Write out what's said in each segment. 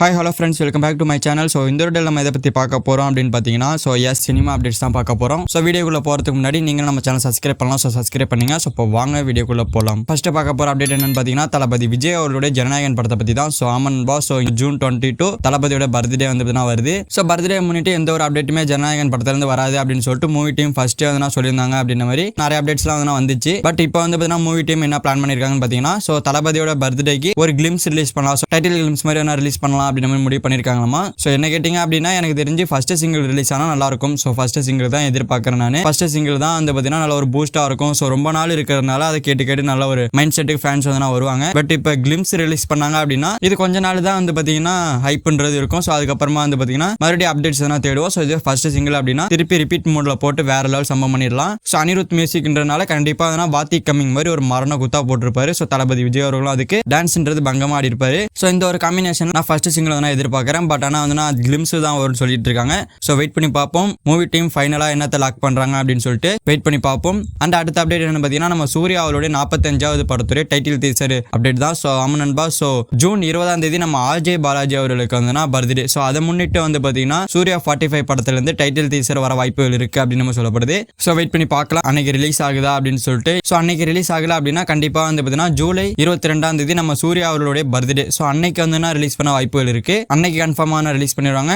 Hi hello friends, welcome back to my channel. So இந்த வீடியோல நம்ம எதை பத்தி பார்க்க போறோம் அப்படினு பாத்தீங்கன்னா சினிமா அப்டேட்ஸ் தான் பார்க்க போறோம். வீடியோக்குள்ள போறதுக்கு முன்னாடி நீங்க நம்ம சேனல் சப்ஸ்கிரைப் பண்ணலாம். சப்ஸ்கிரைப் பண்ணுங்க. இப்போ வாங்க வீடியோக்குள்ள போலாம். ஃபர்ஸ்ட் பார்க்க போற அப்டேட் என்னன்னு பாத்தீங்கன்னா தலபதி விஜய் அவர்களுடைய ஜனநாயகன் படத்தை பத்தி தான். ஆமன் பாஸ் ஜூன் 22 தலபதியோட பர்த்டே வந்து வருது. பர்த்டே முன்னிட்டு எந்த ஒரு அப்டேட்டுமே ஜனநாயகன் படத்துல இருந்து வராது அப்படின்னு சொல்லிட்டு மூவி டீம் ஃபர்ஸ்ட் வந்து சொல்லியிருந்தாங்க அப்படின்ற மாதிரி நிறைய அப்டேட்ஸ்லாம் வந்து வந்துச்சு. பட் இப்போ வந்து பாத்தீங்கன்னா மூவி டீம் என்ன பிளான் பண்ணிருக்காங்கன்னு பாத்தீங்கன்னா தலபதியோட பர்த்டேக்கு ஒரு கிளிம்ஸ் ரிலீஸ் பண்ணலாம். டைட்டில் கிளிம்ஸ் மாதிரி என்ன ரிலீஸ் பண்ணலாம் அப்படின்ற மாதிரி முடிவு பண்ணிருக்காங்க. என்ன கேட்டீங்க அப்படின்னா எனக்கு தெரிஞ்சு ஃபர்ஸ்ட் சிங்கிள் ரிலீஸ் ஆனா நல்லா இருக்கும். ஃபர்ஸ்ட் சிங்கிள் தான் எதிர்பார்க்கறேன் நான். ஃபர்ஸ்ட் சிங்கிள் தான் வந்து பாத்தீங்கன்னா நல்ல ஒரு பூஸ்டா இருக்கும். ரொம்ப நாள் இருக்கிறதுனால அதை கேட்டு நல்ல ஒரு மைண்ட் செட்டுக்கு ஃபேன்ஸ் வந்து வருவாங்க. பட் இப்போ கிளிம்ஸ் ரிலீஸ் பண்ணாங்க அப்படின்னா இது கொஞ்ச நாள் தான் வந்து பாத்தீங்கன்னா ஹைப்ன்றது இருக்கும். அதுக்கப்புறமா வந்து பாத்தீங்கன்னா மறுபடியும் அப்டேட்ஸ் எதனா தேடுவோம். இது ஃபர்ஸ்ட் சிங்கிள் அப்படின்னா திருப்பி ரிப்பீட் மோட்ல போட்டு வேற லெவல் சம்பவம் பண்ணிடலாம். அனிருத் மியூசிக்ன்றனால கண்டிப்பா வாத்தி கம்மிங் மாதிரி ஒரு மரண குத்தா போட்டிருப்பாரு. தளபதி விஜய் அவர்களும் அதுக்கு டான்ஸ்ன்றது பங்கமா ஆடி இருப்பாரு. இந்த ஒரு காம்பினேஷன் நான் ஃபர்ஸ்ட் சிங்கிள் தான் எதிர்பார்க்கறேன். பட் ஆனா வந்து கிளிம்ஸ் தான் வரும்னு சொல்லிட்டு இருக்காங்க. வெயிட் பண்ணி பார்ப்போம். மூவி டீம் ஃபைனலா என்னத்தை லாக் பண்றாங்க அப்படின்னு சொல்லிட்டு வெயிட் பண்ணி பார்ப்போம். அண்ட் அடுத்த அப்டேட் என்ன பாத்தீங்கன்னா நம்ம சூர்யா அவருடைய 45வது படத்துடைய டைட்டில் டீசர் அப்டேட் தான். அமனன்பா ஜூன் 20ஆம் தேதி நம்ம ஆர்ஜே பாலாஜி அவர்களுக்கு வந்து பர்த்டே. அதை முன்னிட்டு வந்து பாத்தீங்கன்னா சூர்யா 45 படத்துல இருந்து டைட்டில் டீசர் வர வாய்ப்புகள் இருக்கு அப்படின்னு நம்ம சொல்லப்படுது. வெயிட் பண்ணி பார்க்கலாம் அன்னைக்கு ரிலீஸ் ஆகுதா அப்படின்னு சொல்லிட்டு. அன்னைக்கு ரிலீஸ் ஆகல அப்படின்னா கண்டிப்பா வந்து பாத்தீங்கன்னா ஜூலை 22ஆம் தேதி நம்ம சூர்யா அவர்களுடைய பர்த்டே. அன்னைக்கு வந்து ரிலீஸ் பண்ண வாய்ப்புகள் இருக்கு. அன்னைக்கு கன்ஃபார்மா ரிலீஸ் பண்ணிடுவாங்க.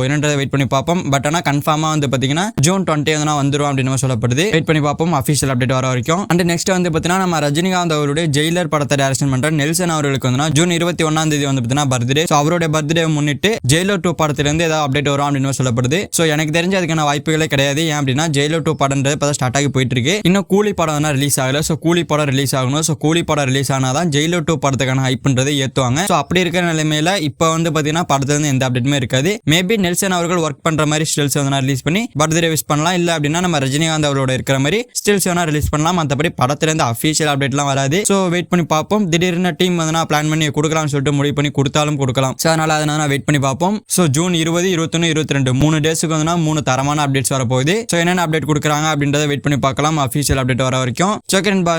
என்னன்றதை வெயிட் பண்ணி பார்ப்போம். பட் ஆனா கன்ஃபார்மா வந்து பாத்தீங்கன்னா ஜூன் 20 வந்துரும் அப்படின்னு சொல்லப்படுது. வெயிட் பண்ணி பார்ப்போம் அபிஷியல் அப்டேட் வர வரைக்கும். அண்ட் நெக்ஸ்ட் வந்து பாத்தீங்கன்னா நம்ம ரஜினிகாந்த் அவருடைய ஜெயிலர் படத்தை டைரக்ஷன் பண்ற நெல்சன் அவர்களுக்கு வந்து ஜூன் 21ஆம் தேதி வந்து பாத்தீங்கன்னா பர்த்டே. அவருடைய பர்த்டே முன்னிட்டு ஜெயிலர் 2 படத்துல இருந்து ஏதாவது அப்டேட் வரும் அப்படின்னு சொல்லப்படுது. எனக்கு தெரிஞ்ச அதுக்கான வாய்ப்புகளே கிடையாது. ஏன் அப்படின்னா ஜெயிலர் 2 படம்ன்றது இப்ப ஸ்டார்ட் ஆகி போயிட்டு இருக்கு. இன்னும் கூலி படம் ரிலீஸ் ஆகல. கூலி படம் ரிலீஸ் ஆகணும். கூலி படம் ரிலீஸ் ஆனாதான் ஜெயிலர் 2 படத்துக்கான ஹைப்ன்றதை ஏத்துவாங்க. அப்படி இருக்கிற நிலைமையில இப்ப வந்து பாத்தீங்கன்னா படத்துல இருந்து எந்த அப்டேட்டுமே இருக்காது. மேபி நெல்சன் அவர்கள் ஒர்க் பண்ற மாதிரி ஸ்டில்ஸ் வந்து ரிலீஸ் பண்ணி பர்த்டே விஷ் பண்ணலாம். இல்ல அப்படின்னா நம்ம ரஜினிகாந்த் அவரோட இருக்கிற மாதிரி ஸ்டில்ஸ் வேணா ரிலீஸ் பண்ணலாம். மற்றபடி படத்துல இருந்து அபிஷியல் அப்டேட்லாம் வராது. வெயிட் பண்ணி பார்ப்போம். திடீர்னு டீம் வந்து பிளான் பண்ணி கொடுக்கலாம்னு சொல்லிட்டு முடிவு பண்ணி கொடுத்தாலும் கொடுக்கலாம். அதனால வெயிட் பண்ணி பார்ப்போம். ஜூன் 20, 21, 22 3 டேஸ்க்கு வந்து 3 தரமான அப்டேட்ஸ் வரப்போகுது. என்னென்ன அப்டேட் கொடுக்குறாங்க அப்படின்றத வெயிட் பண்ணி பார்க்கலாம் அபிஷியல் அப்டேட் வர வரைக்கும்.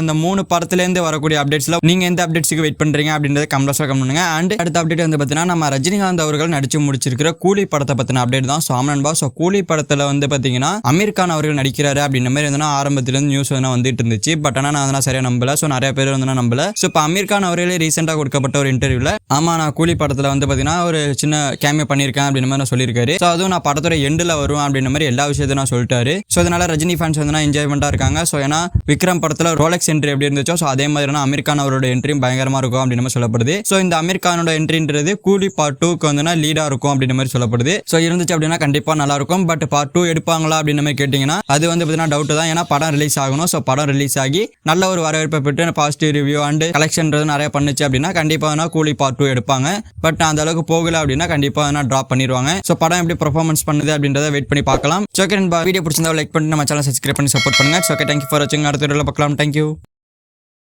இந்த 3 படத்துல இருந்து வரக்கூடிய அப்டேட்ஸ்ல நீங்க எந்த அப்டேட்ஸ்க்கு வெயிட் பண்றீங்க அப்படின்றத கமெண்ட்ஸ்ல கமெண்ட் பண்ணுங்க. அண்ட் அடுத்த அப்டேட் வந்து பாத்தீங்கன்னா நம்ம ரஜினிகாந்த் அவர்கள் நடிச்சு முடிச்சிருக்கிற கூலி படத்தை பத்தின அப்டேட் தான். அமனன்பா கூலி படத்துல வந்து பாத்தீங்கன்னா அமீர் கான் அவர்கள் நடிக்கிறாரு அப்படின்ற மாதிரி வந்து ஆரம்பத்துல இருந்து நியூஸ் வந்து வந்துட்டு இருந்துச்சு. பட் ஆனா நான் அதெல்லாம் சரியா நம்பல. நிறைய பேர் வந்து நம்பல. இப்ப அமீர் கான் அவர்களே ரீசெண்டா கொடுக்கப்பட்ட ஒரு இன்டர்வியூல ஆமா நான் கூலி படத்துல வந்து பாத்தீங்கன்னா ஒரு சின்ன கேமியோ பண்ணிருக்கேன் அப்படின்னு மாதிரி சொல்லியிருக்காரு. அதுவும் நான் படத்தோட எண்டுல வரும் அப்படின்ற மாதிரி எல்லா விஷயத்தையும் நான் சொல்லிட்டாரு. அதனால ரஜினி ஃபேன்ஸ் வந்து என்ஜாய்மெண்டா இருக்காங்க. ஏன்னா விக்ரம் படத்துல ரோலெக்ஸ் என்ட்ரி எப்படி இருந்துச்சோ அதே மாதிரி அமீர் கான் அவரோட என்ட்ரியும் பயங்கரமா இருக்கும் அப்படின்னு மாதிரி சொல்லப்படுது. இந்த அமீர் கானோட என்ட்ரின்றது கூலி பார்ட் 2க்கு வந்து லீடா இருக்கும் அப்படின்ற மாதிரி சொல்லப்படுது. இருந்துச்சு அப்படின்னா கண்டிப்பா நல்லா இருக்கும். பட் பார்ட் 2 எடுப்பாங்களா அப்படின்னு மாதிரி கேட்டீங்கன்னா அது வந்து பாத்தீங்கன்னா டவுட் தான். ஏன்னா படம் ரிலீஸ் ஆகணும். படம் ரிலீஸ் ஆகி நல்ல ஒரு வரவேற்பை பெற்று பாசிட்டிவ் ரிவ்யூ அண்ட் கலெக்ஷன் நிறைய பண்ணுச்சு அப்படின்னா கண்டிப்பா கூலி பார்ட் 2 எடுப்பாங்க. பட் அந்த அளவுக்கு போகல அப்படின்னா கண்டிப்பா டிராப் பண்ணிடுவாங்க. படம் எப்படி பெர்ஃபார்மன்ஸ் பண்ணுது அப்படின்றத வெயிட் பண்ணி பார்க்கலாம். வீடியோ பிடிச்சிருந்தா லைக் பண்ணி நம்ம சேனல் சப்ஸ்கிரைப் பண்ணி சப்போர்ட் பண்ணுங்க. தேங்க்யூ ஃபார் வாட்சிங். அடுத்த வீடியோல பார்க்கலாம். தேங்க்யூ.